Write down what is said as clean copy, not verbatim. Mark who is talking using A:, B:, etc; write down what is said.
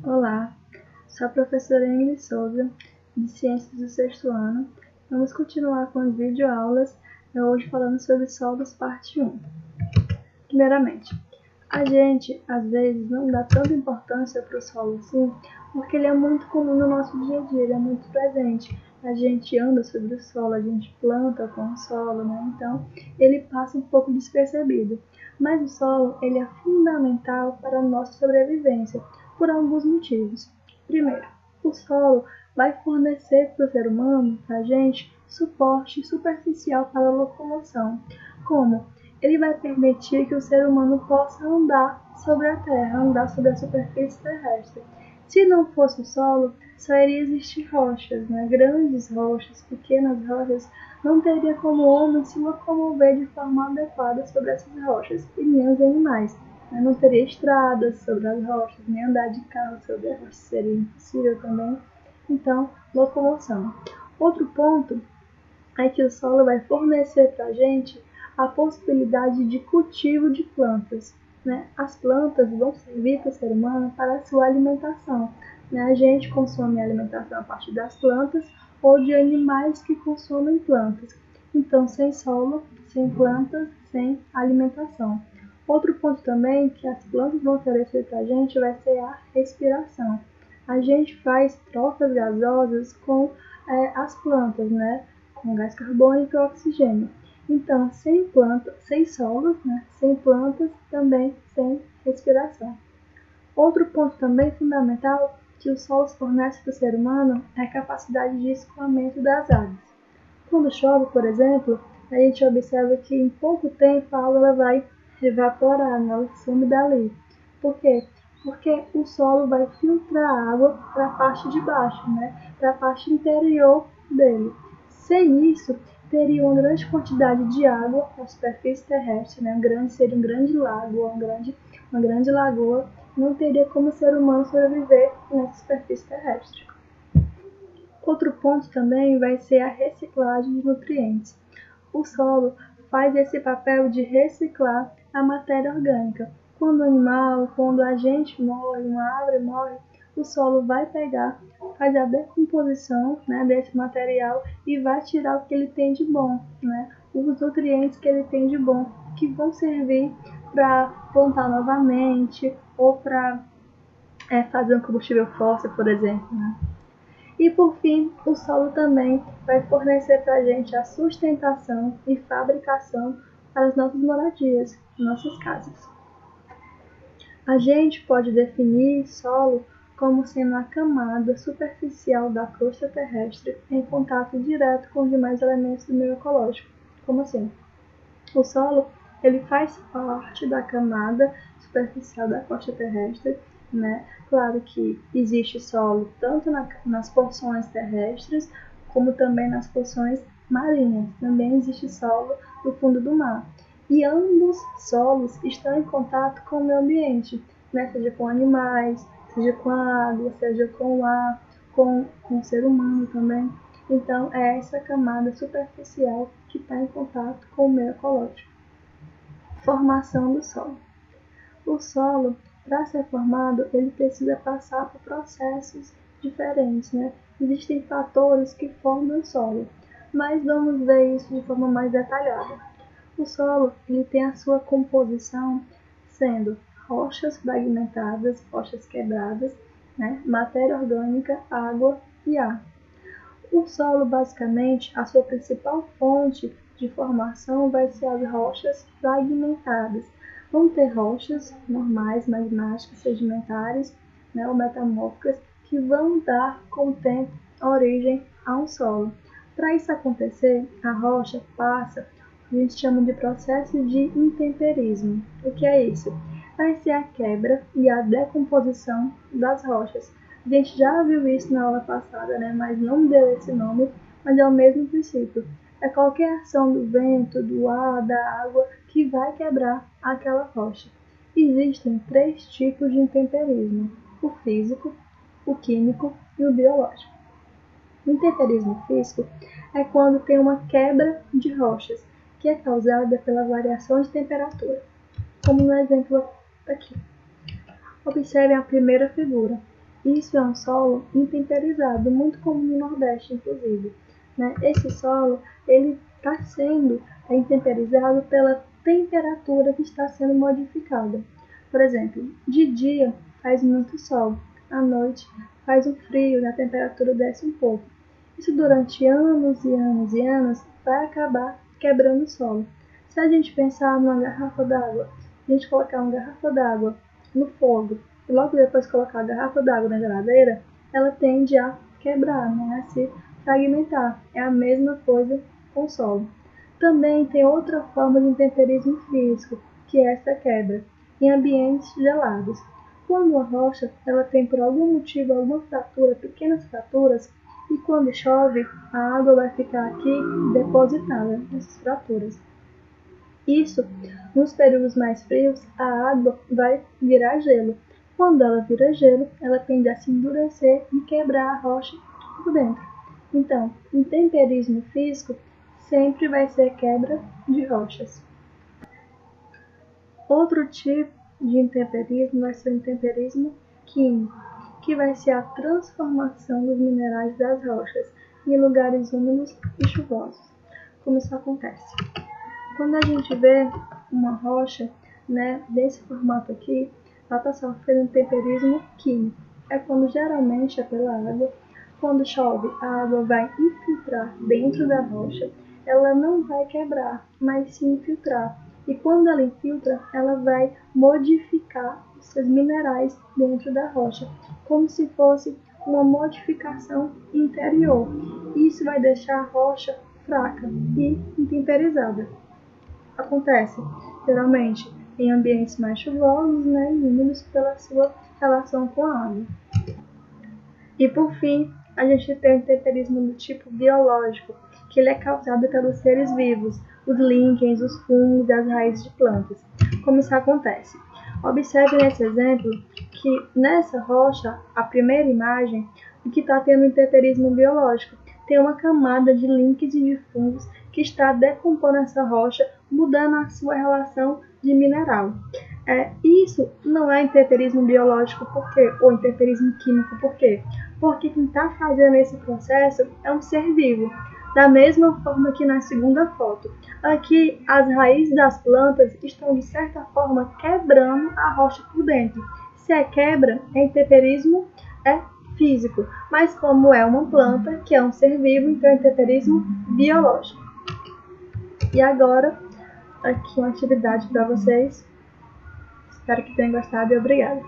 A: Olá, sou a professora Ingrid Souza, de Ciências do sexto ano. Vamos continuar com as videoaulas, hoje falando sobre solos parte 1. Primeiramente, a gente, às vezes, não dá tanta importância para o solo assim, porque ele é muito comum no nosso dia a dia, ele é muito presente. A gente anda sobre o solo, a gente planta com o solo, né? Então, ele passa um pouco despercebido. Mas o solo, ele é fundamental para a nossa sobrevivência, por alguns motivos. Primeiro, o solo vai fornecer para o ser humano, para a gente, suporte superficial para a locomoção. Como? Ele vai permitir que o ser humano possa andar sobre a Terra, andar sobre a superfície terrestre. Se não fosse o solo, só iria existir rochas, né? Grandes rochas, pequenas rochas, não teria como o homem se locomover de forma adequada sobre essas rochas, e nem os animais. Não teria estradas sobre as rochas, nem andar de carro sobre as rochas seria impossível também. Então, locomoção. Outro ponto é que o solo vai fornecer para a gente a possibilidade de cultivo de plantas. Né? As plantas vão servir para o ser humano para a sua alimentação. Né? A gente consome alimentação a partir das plantas ou de animais que consomem plantas. Então, sem solo, sem plantas, sem alimentação. Outro ponto também que as plantas vão oferecer para a gente vai ser a respiração. A gente faz trocas gasosas com as plantas, né? Com gás carbônico e oxigênio. Então, sem plantas, sem solos, né? Sem plantas, também sem respiração. Outro ponto também fundamental que os solos fornecem para o ser humano é a capacidade de escoamento das águas. Quando chove, por exemplo, a gente observa que em pouco tempo a água vai evaporar, né? Ela some dali. Por quê? Porque o solo vai filtrar a água para a parte de baixo, né? Para a parte interior dele. Sem isso, teria uma grande quantidade de água na superfície terrestre, né? Seria um grande lago, uma grande lagoa. Não teria como o ser humano sobreviver nessa superfície terrestre. Outro ponto também vai ser a reciclagem de nutrientes. O solo faz esse papel de reciclar a matéria orgânica. Quando o animal, quando a gente morre, uma árvore morre, o solo vai pegar, faz a decomposição, né, desse material e vai tirar o que ele tem de bom, né, os nutrientes que ele tem de bom, que vão servir para plantar novamente ou para fazer um combustível fóssil, por exemplo. Né? E por fim, o solo também vai fornecer para a gente a sustentação e fabricação para as nossas moradias, nossas casas. A gente pode definir solo como sendo a camada superficial da crosta terrestre em contato direto com os demais elementos do meio ecológico. Como assim? O solo ele faz parte da camada superficial da crosta terrestre, né? Claro que existe solo tanto nas porções terrestres como também nas porções marinhas. Também existe solo no fundo do mar. E ambos solos estão em contato com o meio ambiente, né? Seja com animais, seja com a água, seja com o ar, com o ser humano também. Então, é essa camada superficial que está em contato com o meio ecológico. Formação do solo. O solo, para ser formado, ele precisa passar por processos diferentes, né? Existem fatores que formam o solo, mas vamos ver isso de forma mais detalhada. O solo, ele tem a sua composição sendo rochas fragmentadas, rochas quebradas, né? Matéria orgânica, água e ar. O solo, basicamente, a sua principal fonte de formação vai ser as rochas fragmentadas. Vão ter rochas normais, magmáticas, sedimentares, né, ou metamórficas, que vão dar, com o tempo, origem a um solo. Para isso acontecer, a rocha passa o que a gente chama de processo de intemperismo. O que é isso? Vai ser a quebra e a decomposição das rochas. A gente já viu isso na aula passada, né? Mas não deu esse nome, mas é o mesmo princípio. É qualquer ação do vento, do ar, da água que vai quebrar aquela rocha. Existem 3 tipos de intemperismo: o físico, o químico e o biológico. O intemperismo físico é quando tem uma quebra de rochas, que é causada pela variação de temperatura, como no exemplo aqui. Observem a primeira figura. Isso é um solo intemperizado, muito comum no Nordeste, inclusive. Né? Esse solo ele está sendo intemperizado pela temperatura que está sendo modificada. Por exemplo, de dia faz muito sol, à noite faz um frio e a temperatura desce um pouco. Isso durante anos e anos e anos vai acabar quebrando o solo. Se a gente pensar numa garrafa d'água, a gente colocar uma garrafa d'água no fogo e logo depois colocar a garrafa d'água na geladeira, ela tende a quebrar, né? A se fragmentar. É a mesma coisa com o solo. Também tem outra forma de intemperismo físico, que é essa quebra, em ambientes gelados. Quando a rocha ela tem por algum motivo alguma fratura, pequenas fraturas, e quando chove, a água vai ficar aqui depositada nessas fraturas. Isso, nos períodos mais frios, a água vai virar gelo. Quando ela vira gelo, ela tende a se endurecer e quebrar a rocha por dentro. Então, intemperismo físico sempre vai ser quebra de rochas. Outro tipo de intemperismo vai ser o intemperismo químico, que vai ser a transformação dos minerais das rochas em lugares úmidos e chuvosos. Como isso acontece? Quando a gente vê uma rocha, né, desse formato aqui, ela está sofrendo intemperismo químico. É quando geralmente é pela água. Quando chove, a água vai infiltrar dentro da rocha. Ela não vai quebrar, mas sim infiltrar. E quando ela infiltra, ela vai modificar os seus minerais dentro da rocha, como se fosse uma modificação interior. Isso vai deixar a rocha fraca e intemperizada. Acontece, geralmente, em ambientes mais chuvosos, né, e úmidos pela sua relação com a água. E por fim, a gente tem o intemperismo do tipo biológico, que ele é causado pelos seres vivos, os líquens, os fungos e as raízes de plantas. Como isso acontece? Observe nesse exemplo que nessa rocha, a primeira imagem, o que está tendo intemperismo biológico, tem uma camada de líquens e de fungos que está decompondo essa rocha, mudando a sua relação de mineral. Isso não é intemperismo biológico por quê? Ou intemperismo químico por quê? Porque quem está fazendo esse processo é um ser vivo. Da mesma forma que na segunda foto. Aqui as raízes das plantas estão de certa forma quebrando a rocha por dentro. Se é quebra, é intemperismo físico. Mas como é uma planta, que é um ser vivo, então é intemperismo biológico. E agora, aqui uma atividade para vocês. Espero que tenham gostado e obrigada.